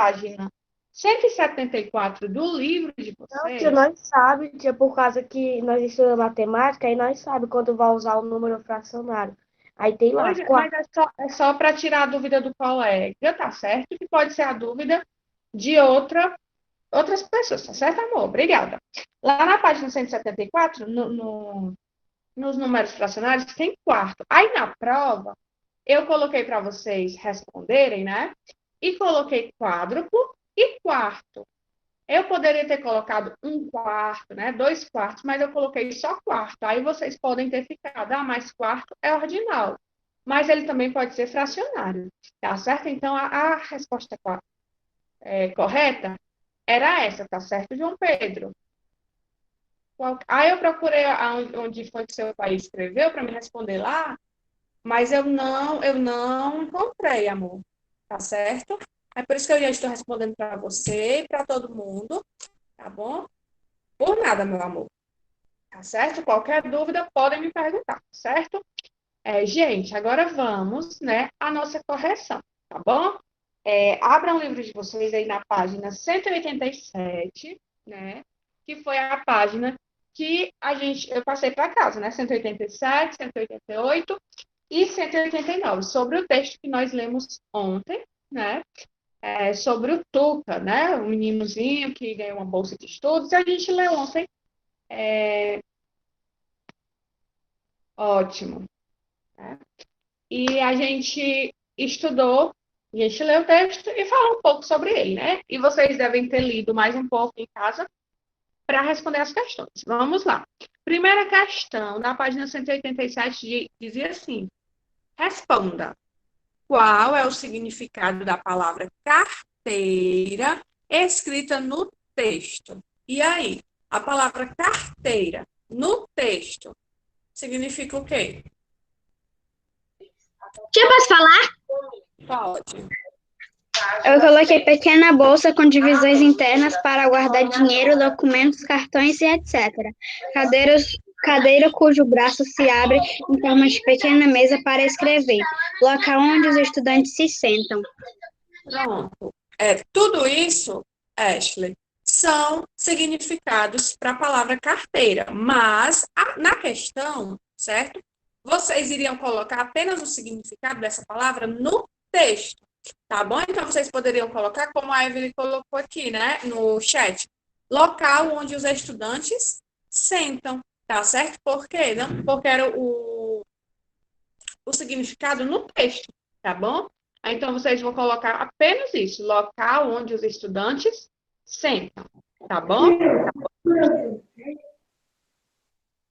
página 174 do livro de Não, vocês. tia, nós sabe, tia, por causa que nós estudamos matemática, aí nós sabe quando vai usar o número fracionário. Aí tem lá, Hoje, mas é só para tirar a dúvida do colega, tá certo? Que pode ser a dúvida de outras pessoas, tá certo, amor? Obrigada. Lá na página 174, nos números fracionários, tem quarto. Aí na prova, eu coloquei para vocês responderem, né? E coloquei quádruplo e quarto. Eu poderia ter colocado um quarto, né? 2 quartos, mas eu coloquei só quarto. Aí vocês podem ter ficado, mas quarto é ordinal. Mas ele também pode ser fracionário, tá certo? Então, a resposta correta era essa, tá certo, João Pedro? Aí eu procurei onde foi que seu pai escreveu para me responder lá, mas eu não encontrei, amor. Tá certo? É por isso que eu já estou respondendo para você e para todo mundo, tá bom? Por nada, meu amor. Tá certo? Qualquer dúvida, podem me perguntar, certo? Gente, agora vamos, né, à nossa correção, tá bom? Abram o livro de vocês aí na página 187, né? Que foi a página que eu passei para casa, né? 187, 188 e 189, sobre o texto que nós lemos ontem, né? Sobre o Tuca, né? O meninozinho que ganhou uma bolsa de estudos, e a gente leu ontem. Ótimo. Né? E a gente estudou, a gente leu o texto e falou um pouco sobre ele, né? E vocês devem ter lido mais um pouco em casa para responder as questões. Vamos lá. Primeira questão, na página 187, dizia assim: responda. Qual é o significado da palavra carteira escrita no texto? E aí, a palavra carteira no texto significa o quê? Tia, posso falar? Pode. Eu coloquei pequena bolsa com divisões internas para guardar dinheiro, documentos, cartões e etc. Cadeira cujo braço se abre em forma de pequena mesa para escrever. Local onde os estudantes se sentam. Pronto. Tudo isso, Ashley, são significados para a palavra carteira, mas na questão, certo? Vocês iriam colocar apenas o significado dessa palavra no texto, tá bom? Então, vocês poderiam colocar, como a Evelyn colocou aqui, né, no chat, local onde os estudantes sentam, tá certo? Por quê? Não, porque era o significado no texto, tá bom? Então, vocês vão colocar apenas isso, local onde os estudantes sentam, tá bom?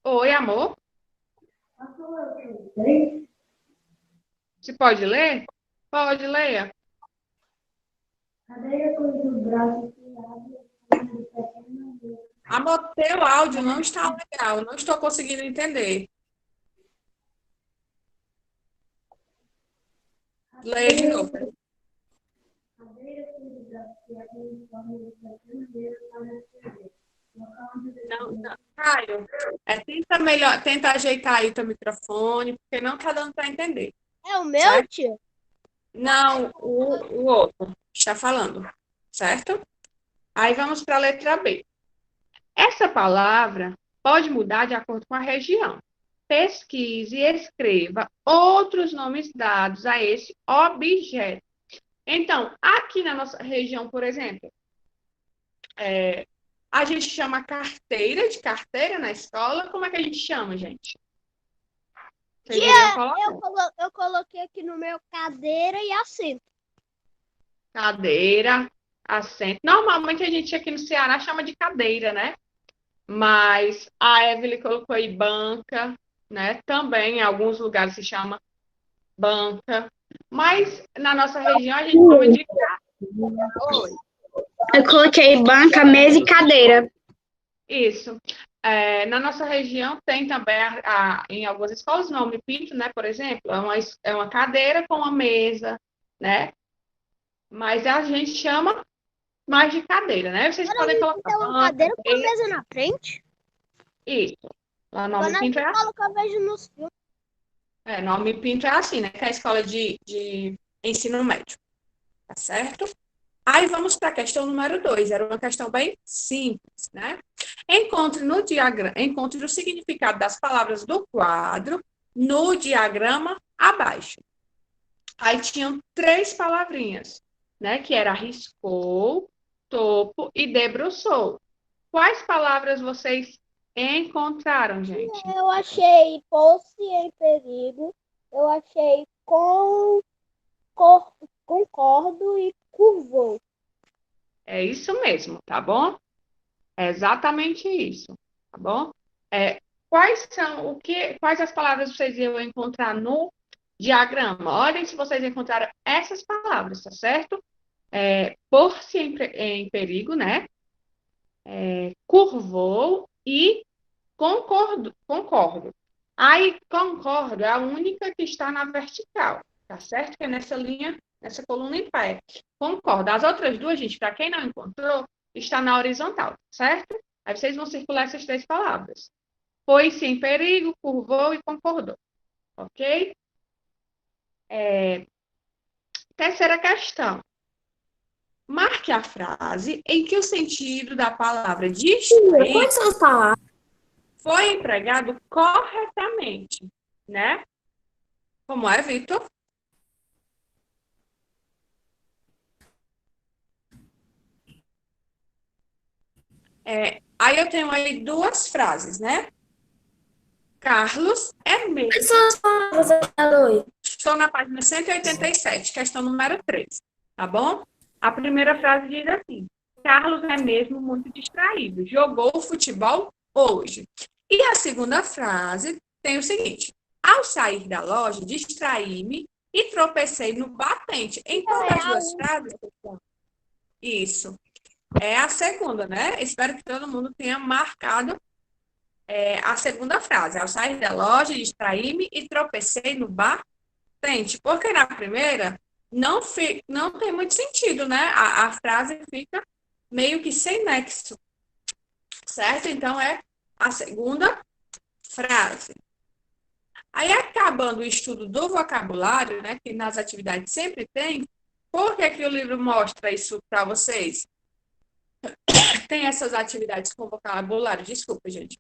Oi, amor. Você pode ler? Pode, leia. Amor, teu áudio não está legal, não estou conseguindo entender. Leia de novo. Não, Caio, tenta ajeitar aí o teu microfone, porque não está dando para entender. É o meu, certo? tia? Não, o outro está falando, certo? Aí vamos para a letra B. Essa palavra pode mudar de acordo com a região. Pesquise e escreva outros nomes dados a esse objeto. Então, aqui na nossa região, por exemplo, a gente chama carteira de carteira na escola. Como é que a gente chama, gente? Vocês iriam colocar? Eu coloquei aqui no meu cadeira e assento. Cadeira, assento. Normalmente a gente aqui no Ceará chama de cadeira, né? Mas a Evelyn colocou aí banca, né? Também em alguns lugares se chama banca. Mas na nossa região a gente chama de Oi. Eu coloquei banca, mesa e cadeira. Isso. Na nossa região tem também, em algumas escolas, o nome pinto, né? Por exemplo, é uma cadeira com uma mesa, né? Mas a gente chama mais de cadeira, né? Vocês podem colocar Então, uma banca, cadeira com a mesa na frente. Isso. Lá o Igual nome na pinto é assim. escola que eu vejo nos filmes. Nome pinto é assim, né? Que é a escola de ensino médio. Tá certo? Aí vamos para a questão número 2. Era uma questão bem simples, né? Encontre no diagrama, encontre o significado das palavras do quadro no diagrama abaixo. Aí tinham 3 palavrinhas, né? Que era riscou, topo e debruçou. Quais palavras vocês encontraram, gente? Eu achei pôs-se em perigo, eu achei concordo e curvou. É isso mesmo, tá bom? É exatamente isso, tá bom? Quais as palavras vocês iam encontrar no diagrama? Olhem se vocês encontraram essas palavras, tá certo? Pôr-se em perigo, né? Curvou e concordo. Aí, concordo é a única que está na vertical, tá certo? Que é nessa linha, nessa coluna em pé. Concordo. As outras duas, gente, para quem não encontrou, está na horizontal, certo? Aí vocês vão circular essas 3 palavras. Pôs-se em perigo, curvou e concordou. Ok? Terceira questão. Marque a frase em que o sentido da palavra distrair Quais são as palavras? foi empregado corretamente, né? Como é, Vitor? Aí eu tenho aí 2 frases, né? Carlos é mesmo. Quais são as palavras, Aloy? Estou na página 187, questão número 3, tá bom? A primeira frase diz assim: Carlos é mesmo muito distraído. Jogou futebol hoje. E a segunda frase tem o seguinte: ao sair da loja, distraí-me e tropecei no batente. Em qual das 2 frases? Isso. É a segunda, né? Espero que todo mundo tenha marcado a segunda frase. Ao sair da loja, distraí-me e tropecei no batente. Porque na primeira não tem muito sentido, né? A frase fica meio que sem nexo. Certo? Então, é a segunda frase. Aí, acabando o estudo do vocabulário, né? Que nas atividades sempre tem, por que que o livro mostra isso para vocês? Tem essas atividades com vocabulário, desculpa, gente.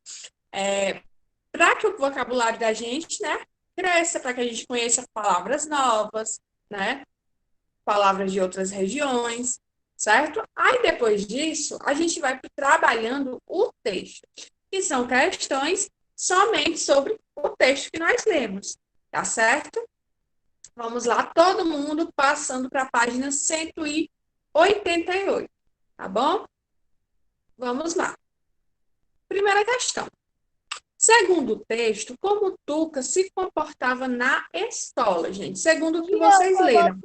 Para que o vocabulário da gente, né, cresça, para que a gente conheça palavras novas, né, palavras de outras regiões, certo? Aí, depois disso, a gente vai trabalhando o texto, que são questões somente sobre o texto que nós lemos, tá certo? Vamos lá, todo mundo passando para a página 188, tá bom? Vamos lá. Primeira questão. Segundo o texto, como Tuca se comportava na escola, gente? Segundo o que vocês leram.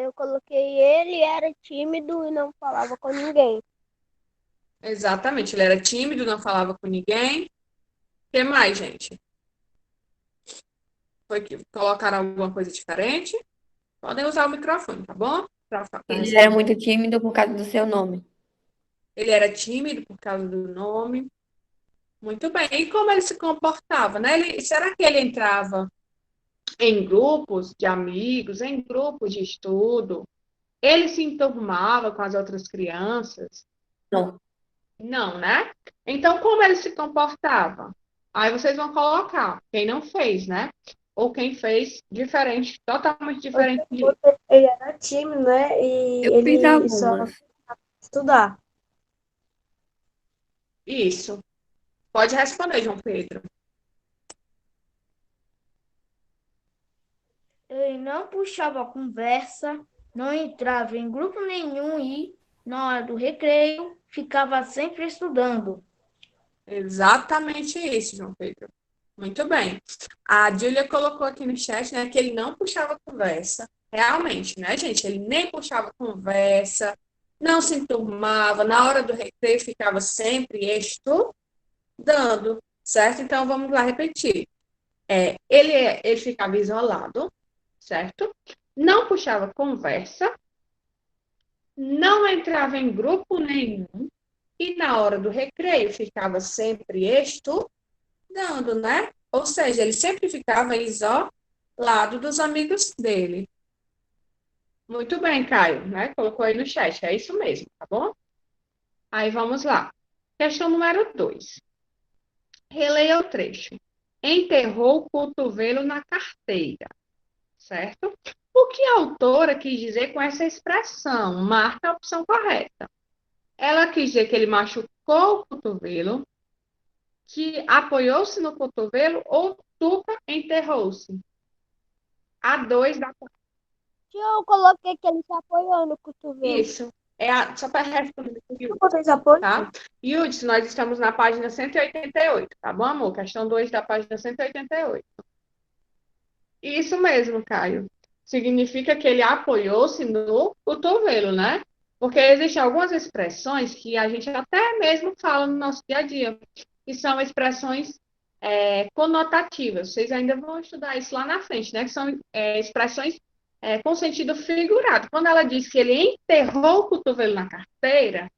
Eu coloquei ele era tímido e não falava com ninguém. Exatamente, ele era tímido, não falava com ninguém. O que mais, gente? Foi que colocaram alguma coisa diferente? Podem usar o microfone, tá bom? Ele era muito tímido por causa do seu nome. Ele era tímido por causa do nome. Muito bem. E como ele se comportava, né? Será que ele entrava em grupos de amigos, em grupos de estudo? Ele se enturmava com as outras crianças? Não. Não, né? Então, como ele se comportava? Aí vocês vão colocar quem não fez, né? Ou quem fez diferente, totalmente diferente disso. Ele era tímido, né? E Eu fiz ele só algumas. estudar. Isso. Pode responder, João Pedro. Ele não puxava conversa, não entrava em grupo nenhum e, na hora do recreio, ficava sempre estudando. Exatamente isso, João Pedro. Muito bem. A Júlia colocou aqui no chat, né, que ele não puxava conversa. Realmente, né, gente? Ele nem puxava conversa, não se enturmava, na hora do recreio ficava sempre estudando, certo? Então, vamos lá repetir. Ele ficava isolado, certo? Não puxava conversa, não entrava em grupo nenhum e na hora do recreio ficava sempre estudando, né? Ou seja, ele sempre ficava isolado dos amigos dele. Muito bem, Caio, né? Colocou aí no chat, é isso mesmo, tá bom? Aí vamos lá. Questão número 2. Releia o trecho. Enterrou o cotovelo na carteira, certo? O que a autora quis dizer com essa expressão? Marca a opção correta. Ela quis dizer que ele machucou o cotovelo, que apoiou-se no cotovelo ou Tuca enterrou-se. A 2 da... Eu coloquei que ele se apoiou no cotovelo. Isso. Só para responder. Vocês apoiam? Tá? Yudes, nós estamos na página 188, tá bom, amor? Questão 2 da página 188. Isso mesmo, Caio. Significa que ele apoiou-se no cotovelo, né? Porque existem algumas expressões que a gente até mesmo fala no nosso dia a dia, que são expressões conotativas. Vocês ainda vão estudar isso lá na frente, né? Que são expressões com sentido figurado. Quando ela diz que ele enterrou o cotovelo na carteira,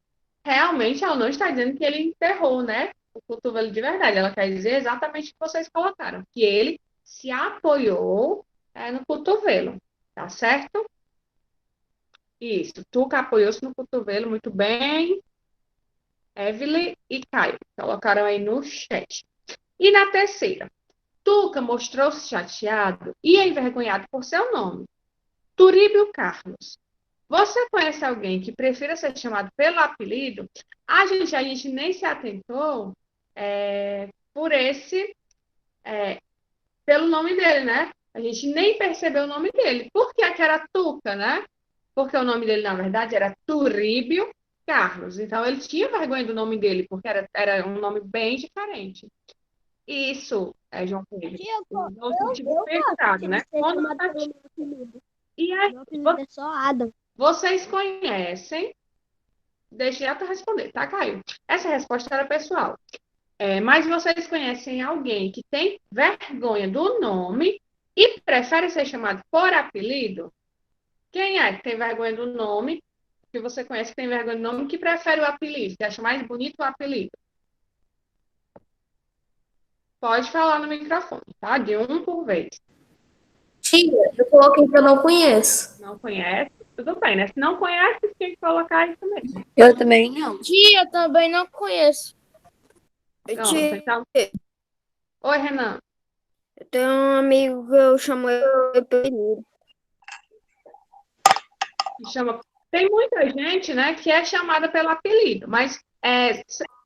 realmente ela não está dizendo que ele enterrou, né? O cotovelo de verdade. Ela quer dizer exatamente o que vocês colocaram, que ele se apoiou no cotovelo, tá certo? Isso, Tuca apoiou-se no cotovelo, muito bem. Evelyn e Caio colocaram aí no chat. E na terceira, Tuca mostrou-se chateado e envergonhado por seu nome. Turíbio Carlos. Você conhece alguém que prefira ser chamado pelo apelido? A gente nem se atentou por pelo nome dele, né? A gente nem percebeu o nome dele. Por que era Tuca, né? Porque o nome dele, na verdade, era Turíbio Carlos. Então, ele tinha vergonha do nome dele, porque era um nome bem diferente. Isso, João Pedro. No sentido figurado, né? E aí, É só Adam. vocês conhecem... Deixa eu responder, tá, Caio? Essa resposta era pessoal. Mas vocês conhecem alguém que tem vergonha do nome e prefere ser chamado por apelido? Quem é que tem vergonha do nome, que você conhece que tem vergonha do nome, que prefere o apelido, que acha mais bonito o apelido? Pode falar no microfone, tá? De um por vez. Tia, eu coloquei que eu não conheço. Não conhece? Tudo bem, né? Se não conhece, tem que colocar isso mesmo. Eu também não. Tia, eu também não conheço. Pronto, então... Oi, Renan. Eu tenho um amigo que eu chamo ele apelido. Tem muita gente, né, que é chamada pelo apelido, mas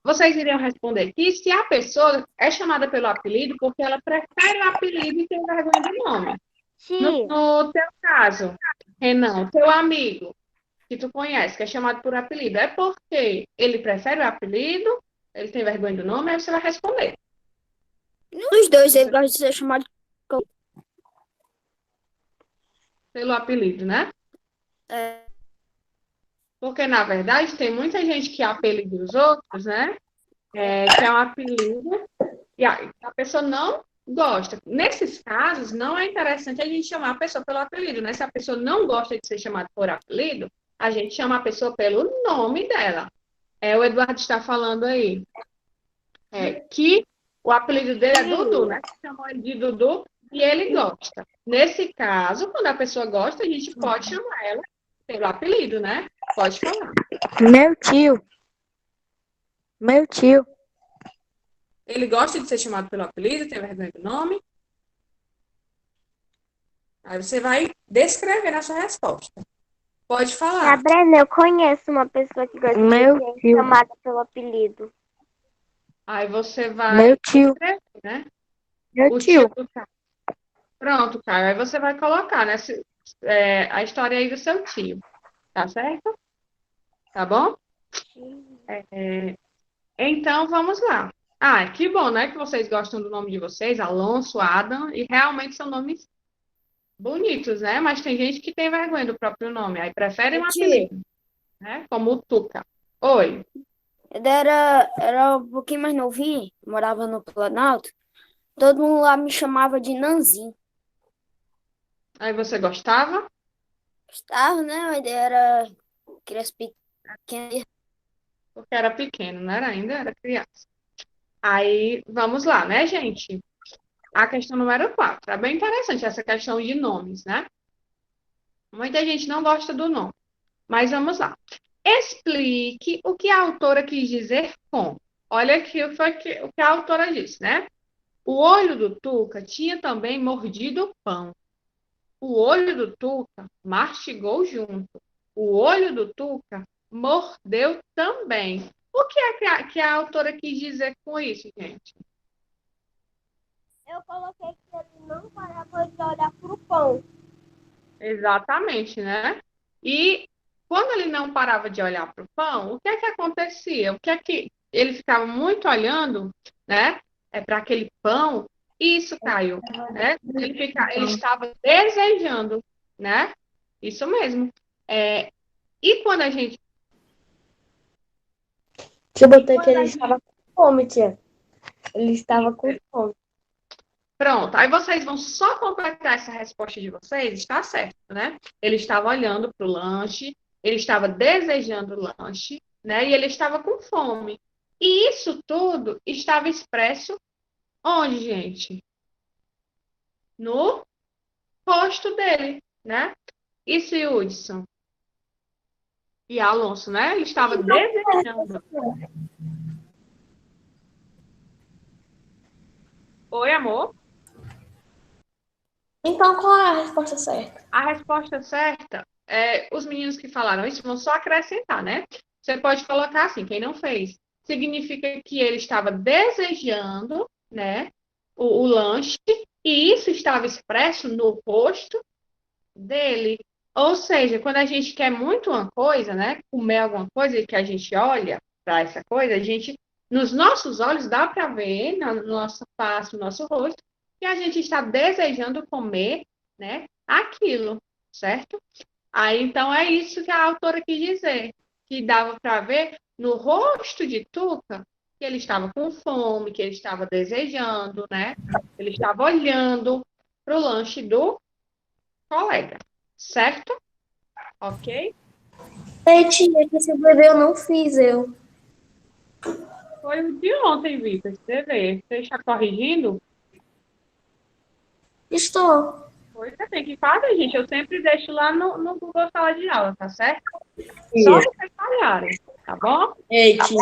vocês iriam responder que se a pessoa é chamada pelo apelido porque ela prefere o apelido e tem vergonha do nome. Sim. No teu caso, Renan, teu amigo que tu conhece, que é chamado por apelido, é porque ele prefere o apelido, ele tem vergonha do nome, aí você vai responder. Os dois, ele gosta de ser chamado Pelo apelido, né? É. Porque, na verdade, tem muita gente que apelida os outros, né? Que é um apelido, e a pessoa não gosta. Nesses casos, não é interessante a gente chamar a pessoa pelo apelido, né? Se a pessoa não gosta de ser chamada por apelido, a gente chama a pessoa pelo nome dela. O Eduardo está falando aí que o apelido dele é Dudu, né? Chamou ele de Dudu e ele gosta. Nesse caso, quando a pessoa gosta, a gente pode chamar ela pelo apelido, né? Pode falar. Meu tio. Ele gosta de ser chamado pelo apelido, tem vergonha do nome. Aí você vai descrever na sua resposta. Pode falar. Brenda, eu conheço uma pessoa que gosta de ser chamada pelo apelido. Aí você vai escrever, né? O tio do Caio. Pronto, Caio. Aí você vai colocar, né, a história aí do seu tio. Tá certo? Tá bom? Então, vamos lá. Que bom, né, que vocês gostam do nome de vocês, Alonso, Adam, e realmente são nomes bonitos, né? Mas tem gente que tem vergonha do próprio nome, aí prefere um apelido, né? Como o Tuca. Oi. Ele era um pouquinho mais novinho, morava no Planalto. Todo mundo lá me chamava de Nanzinho. Aí você gostava? Gostava, né? Mas ele era criança pequena. Porque era pequeno, não era ainda, era criança. Aí, vamos lá, né, gente? A questão número 4. É bem interessante essa questão de nomes, né? Muita gente não gosta do nome, mas vamos lá. Explique o que a autora quis dizer com. Olha aqui o que a autora disse, né? O olho do Tuca tinha também mordido o pão. O olho do Tuca mastigou junto. O olho do Tuca mordeu também. O que é que a autora quis dizer com isso, gente? Eu coloquei que ele não parava de olhar pro pão. Exatamente, né? E quando ele não parava de olhar para o pão, o que é que acontecia? O que é que ele ficava muito olhando, né? Para aquele pão. Isso, Caio, né? Ele estava desejando, né? Isso mesmo. E quando a gente. Eu botei que ele estava com fome, tia. Ele estava com fome. Pronto, aí vocês vão só completar essa resposta de vocês, está certo, né? Ele estava olhando para o lanche, ele estava desejando o lanche, né? E ele estava com fome. E isso tudo estava expresso onde, gente? No rosto dele, né? Isso, Hudson. E Alonso, né? Ele estava desejando. Oi, amor? Então, qual é a resposta certa? A resposta certa os meninos que falaram isso vão só acrescentar, né? Você pode colocar assim, quem não fez. Significa que ele estava desejando, né, o lanche, e isso estava expresso no rosto dele. Ou seja, quando a gente quer muito uma coisa, né, comer alguma coisa e que a gente olha para essa coisa, a gente, nos nossos olhos, dá para ver, na nossa face, no nosso rosto, que a gente está desejando comer, né, aquilo, certo? Aí, então, é isso que a autora quis dizer, que dava para ver no rosto de Tuca que ele estava com fome, que ele estava desejando, né? Ele estava olhando para o lanche do colega, certo? Ok? Ei, tia, que esse bebê eu não fiz, eu. Foi o de ontem, Vitor, você vê. Você está corrigindo? Estou. Pois você tem que fazer, gente. Eu sempre deixo lá no Google Sala de Aula, tá certo? Só vocês falharem, tá bom? Ei, tia,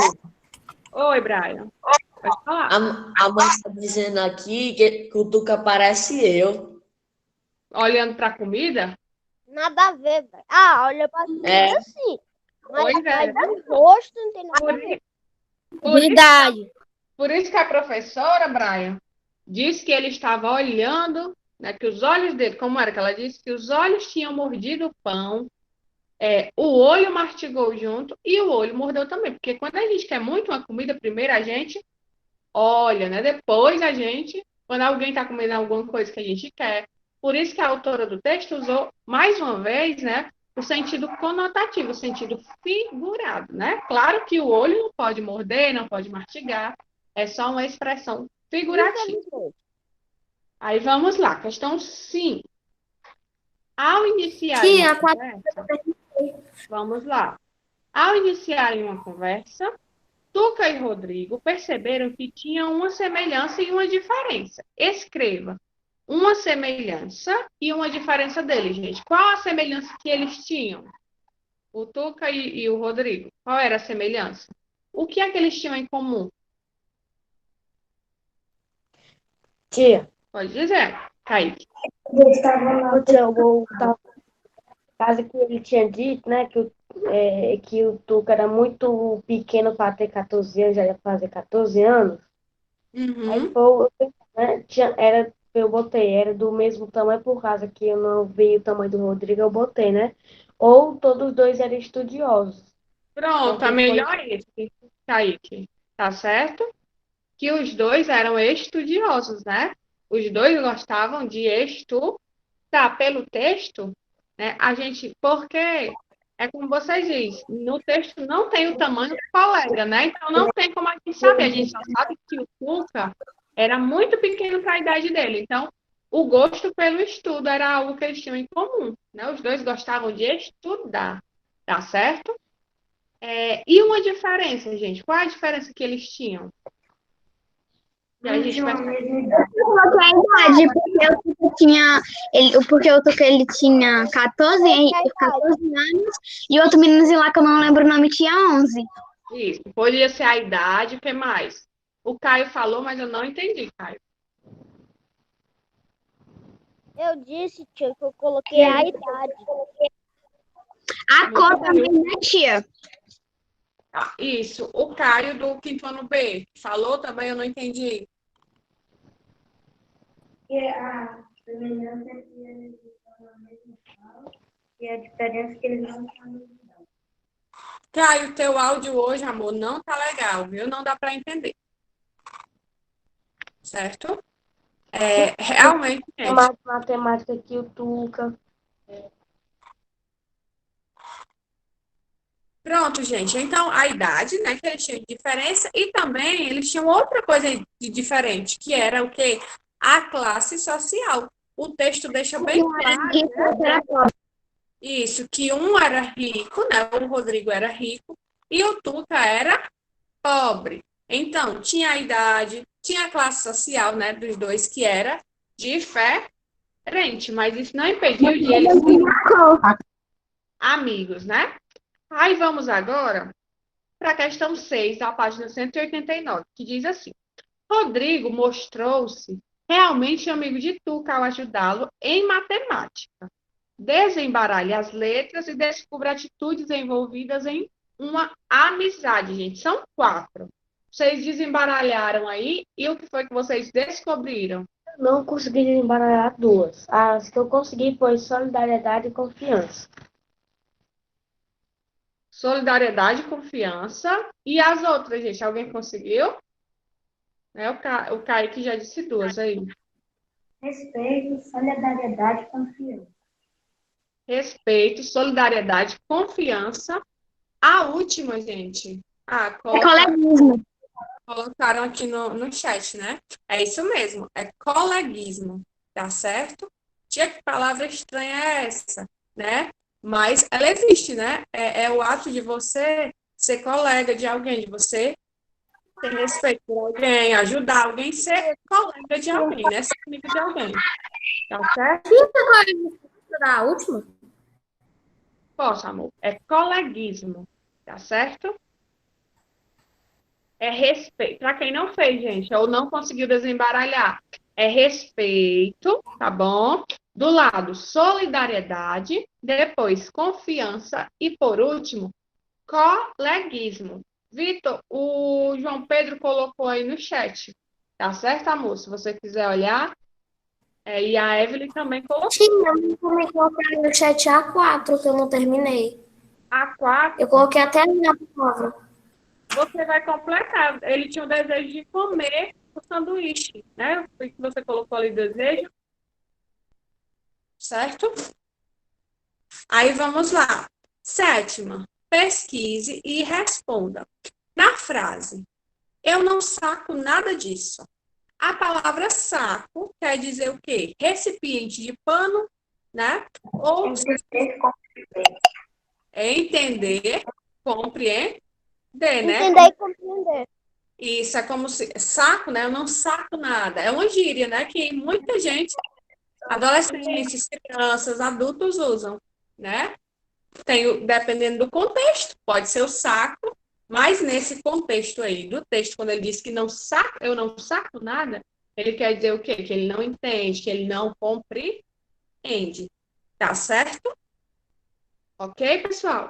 Oi, Brian. Pode falar. a mãe está dizendo aqui que o Tuca parece eu. Olhando para a comida? Nada a ver, velho. Ah, olha pra cima É. assim. Mas Pois é. no rosto não tem nada a Por, ver. por isso, Verdade. por isso que a professora, Brian, disse que ele estava olhando, né, que os olhos dele, como era que ela disse? Que os olhos tinham mordido o pão, o olho mastigou junto e o olho mordeu também. Porque quando a gente quer muito uma comida, primeiro a gente olha, né? Depois a gente, quando alguém está comendo alguma coisa que a gente quer. Por isso que a autora do texto usou, mais uma vez, né, o sentido conotativo, o sentido figurado, né? Claro que o olho não pode morder, não pode mastigar, é só uma expressão figurativa. Infelizmente. Aí vamos lá, questão 5. Ao iniciar Tia, uma conversa, vamos lá. Ao iniciarem uma conversa, Tuca e Rodrigo perceberam que tinham uma semelhança e uma diferença. Escreva uma semelhança e uma diferença deles, gente. Qual a semelhança que eles tinham? O Tuca e o Rodrigo. Qual era a semelhança? O que é que eles tinham em comum? Tia, Pode dizer, Kaique. eu estava lá, tia, eu tava casa que ele tinha dito, né, que o Tuca era muito pequeno para ter 14 anos, já ia fazer 14 anos. Aí foi, né, eu botei, era do mesmo tamanho, por causa que eu não vi o tamanho do Rodrigo, eu botei, né? Ou todos os dois eram estudiosos. Pronto, Então, a melhor esse, Kaique. Tá certo? Que os dois eram estudiosos, né? Os dois gostavam de estudar. Pelo texto, né? A gente, porque é como você diz, no texto não tem o tamanho do colega, né? Então não tem como a gente saber. A gente só sabe que o Tuca era muito pequeno para a idade dele. Então, o gosto pelo estudo era algo que eles tinham em comum, né? Os dois gostavam de estudar, tá certo? E uma diferença, gente. Qual é a diferença que eles tinham? E a gente vai... Eu coloquei a idade, porque o Tuca ele tinha 14 anos e o outro meninozinho lá que eu não lembro o nome tinha 11. Isso, poderia ser a idade, o que mais? O Caio falou, mas eu não entendi, Caio. Eu disse, tia, que eu coloquei a idade. A cor também, né, tia? Ah, isso, o Caio do quinto ano B falou também, eu não entendi. A semelhança que eles estão na mesma sala e a diferença é que eles não estão na mesma sala. Caio, teu áudio hoje, amor, não tá legal, viu? Não dá para entender. Certo? Realmente, gente. Matemática que o Tuca. Pronto, gente. Então, a idade, né, que eles tinham de diferença, e também eles tinham outra coisa de diferente, que era o quê? A classe social. O texto deixa bem claro, né? Isso, que um era rico, né? O Rodrigo era rico, e o Tuca era pobre. Então, tinha a idade, tinha a classe social, né, dos dois, que era diferente, mas isso não impediu de eles serem amigos, né? Aí vamos agora para a questão 6, da página 189, que diz assim: Rodrigo mostrou-se realmente amigo de Tuca ao ajudá-lo em matemática. Desembaralhe as letras e descubra atitudes envolvidas em uma amizade, gente. São 4. Vocês desembaralharam aí e o que foi que vocês descobriram? Não consegui embaralhar 2. As que eu consegui foi solidariedade e confiança. Solidariedade e confiança. E as outras, gente? Alguém conseguiu? O Kaique já disse 2 aí. Respeito, solidariedade e confiança. Respeito, solidariedade, confiança. A última, gente. Coleguismo. Colocaram aqui no chat, né? É isso mesmo, é coleguismo, tá certo? Tia, que palavra estranha é essa, né? Mas ela existe, né? É o ato de você ser colega de alguém, de você ter respeito por alguém, ajudar alguém, ser colega de alguém, né? Ser amigo de alguém, tá certo? A última? Posso, amor? É coleguismo, tá certo? É respeito. Para quem não fez, gente, ou não conseguiu desembaralhar, é respeito, tá bom? Do lado, solidariedade, depois confiança e, por último, coleguismo. Vitor, o João Pedro colocou aí no chat, tá certo, amor? Se você quiser olhar, e a Evelyn também colocou. Sim, eu também coloquei no chat A4, que eu não terminei. A4. Eu coloquei até a minha palavra. Você vai completar. Ele tinha o desejo de comer o sanduíche, né? O que você colocou ali, desejo. Certo? Aí vamos lá. 7ª, pesquise e responda. Na frase, eu não saco nada disso. A palavra saco quer dizer o quê? Recipiente de pano, né? Ou entender, compreender, né? Entender e compreender. Isso é como se... Saco, né? Eu não saco nada. É uma gíria, né? Que muita gente, adolescentes, crianças, adultos usam, né? Dependendo do contexto, pode ser o saco, mas nesse contexto aí, do texto, quando ele diz que eu não saco nada, ele quer dizer o quê? Que ele não entende, que ele não compreende. Tá certo? Ok, pessoal?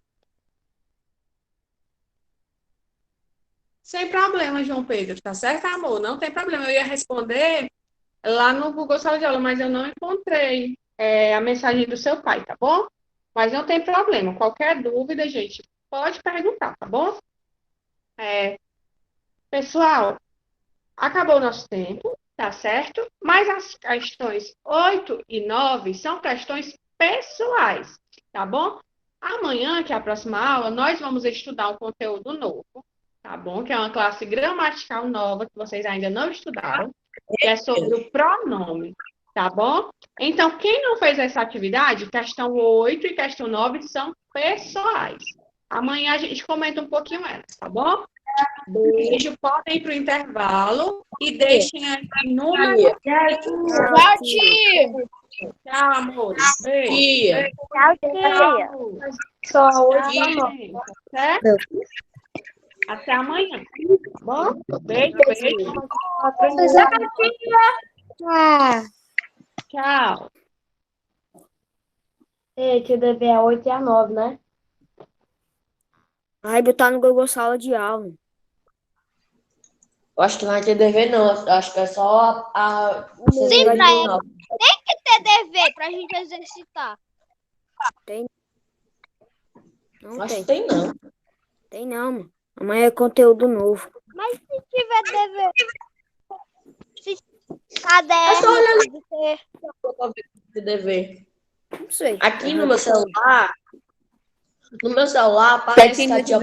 Sem problema, João Pedro, tá certo, amor? Não tem problema. Eu ia responder lá no Google Sala de Aula, mas eu não encontrei a mensagem do seu pai, tá bom? Mas não tem problema. Qualquer dúvida, gente, pode perguntar, tá bom? Pessoal, acabou o nosso tempo, tá certo? Mas as questões 8 e 9 são questões pessoais, tá bom? Amanhã, que é a próxima aula, nós vamos estudar um conteúdo novo, tá bom? Que é uma classe gramatical nova que vocês ainda não estudaram, que é sobre o pronome, tá bom? Então, quem não fez essa atividade, questão 8 e questão 9 são pessoais. Amanhã a gente comenta um pouquinho elas, tá bom? Beijo, podem ir para o intervalo e deixem aí número. Tchau, tia. Tchau, amores. Beijo. Tia. Tchau, tia. Só 8 Tchau, a 9. gente. Certo? Até amanhã. Tá bom? Beijo, beijo. Tchau. Tia deve é 8 e a 9, né? Vai botar no Google Sala de Aula. Eu acho que não vai ter dever, não. Eu acho que é só a Sim, sessão pra final. ter dever pra gente exercitar. Não Acho tem. que tem, não. Tem não, mano. Amanhã é conteúdo novo. Mas se tiver dever, se É só caderno olhar pode ter. no dever. Não sei. Aqui no meu celular aparece que a tia